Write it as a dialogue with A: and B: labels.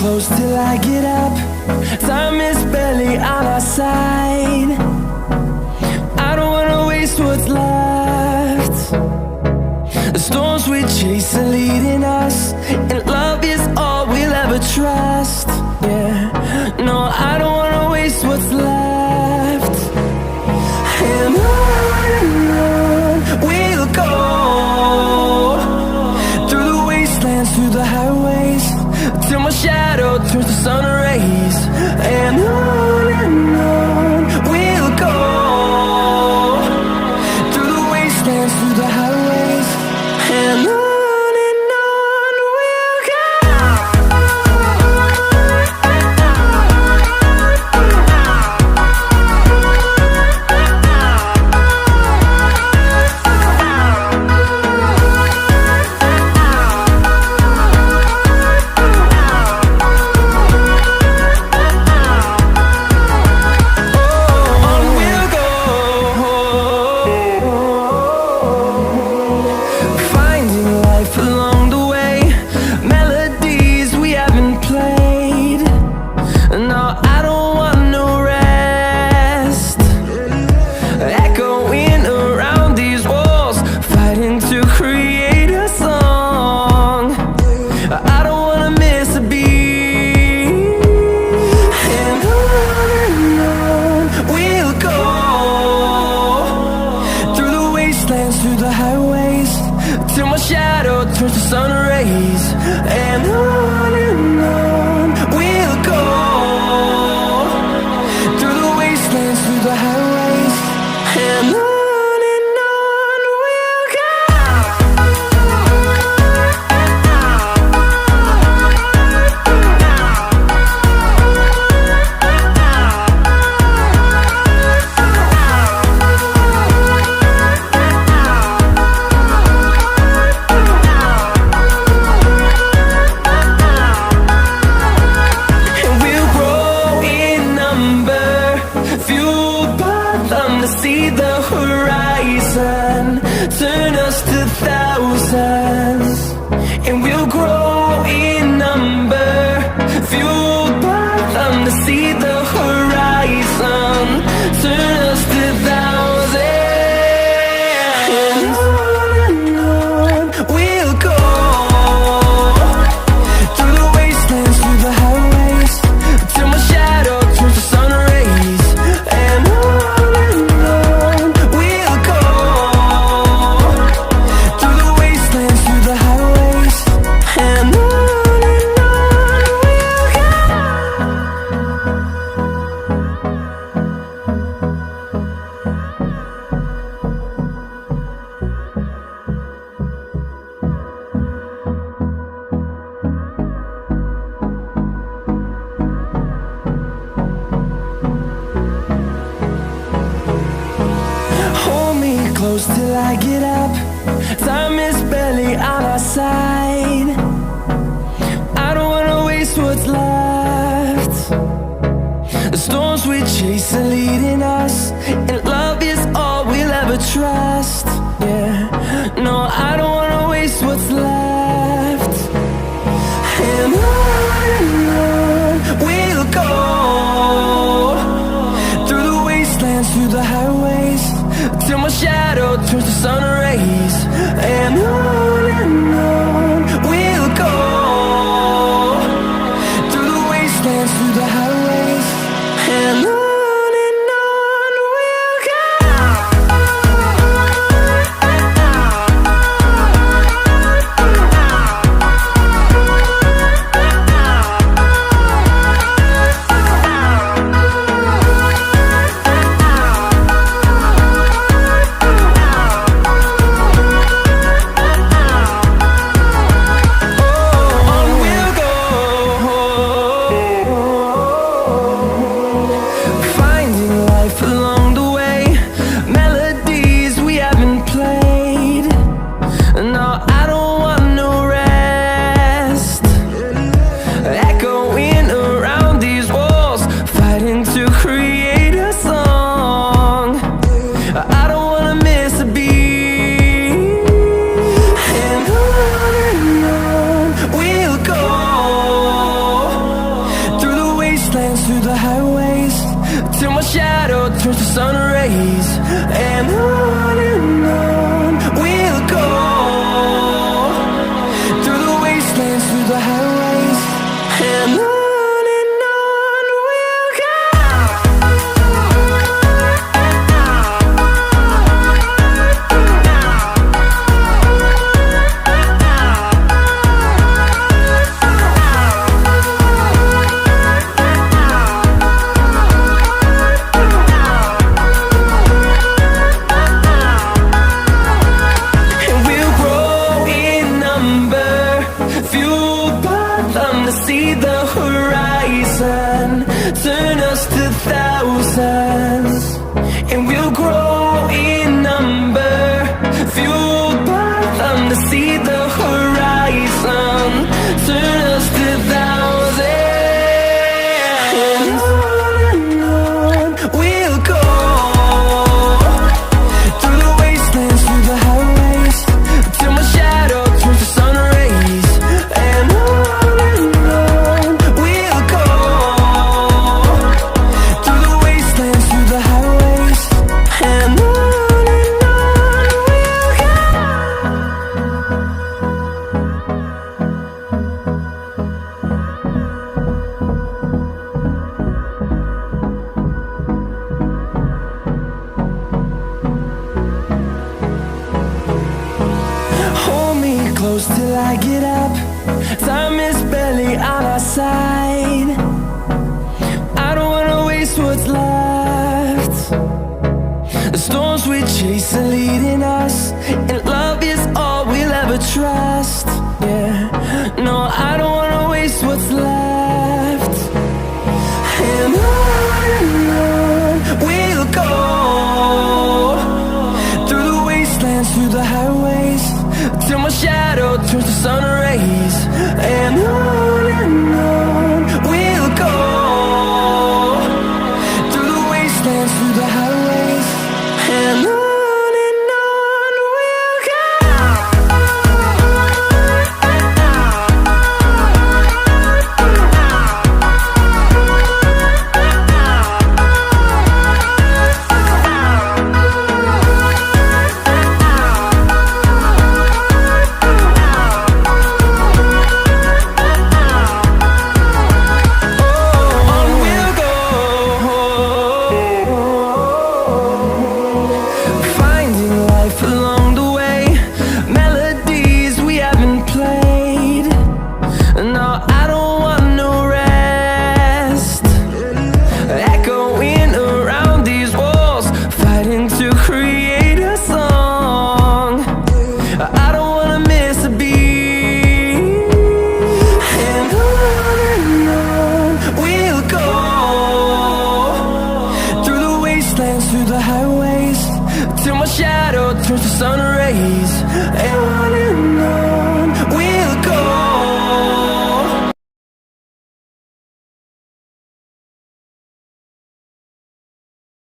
A: close till I get up. Time is barely on our side. I don't wanna waste what's left. The storms we chase are leading us, and love is all we'll ever trust. Yeah, no, I don't wanna waste what's left. And on we'll go, through the wastelands, through the highways, till my shadow turns to sun rays. And on we'll go, through the wastelands, through the highways, and on. Through the highways, till my shadow turns to sun rays. And on we'll go, through the wastelands, through the highways, and on. See the horizon, turn us to thousands, and we'll grow in number, fueled by them. To see the horizon, turn us to thousands, and on we'll go, through the wastelands, through the highways, till my shadow turns to sun rays. And close till I get up. Time is barely on our side. I don't wanna waste what's left. The storms we chase are leading us, and love is all we'll ever trust. Yeah, no, I don't wanna waste what's left. And on we'll go, through the wastelands, through the highways, till my shadow turns to sun rays. And on we'll go, through the wastelands, through the highways, and on. till I get up. Time is barely on our side. I don't wanna waste what's left. The storms we chase are leading us, and love is all we'll ever trust. Yeah, no, I don't wanna waste what's left. And on we'll go, through the wastelands, through the highways, till my shadow turns to sun rays. And on we'll go, through the wastelands, through the highways, and on we'll go. Through the highways, till my shadow turns to sun rays. And on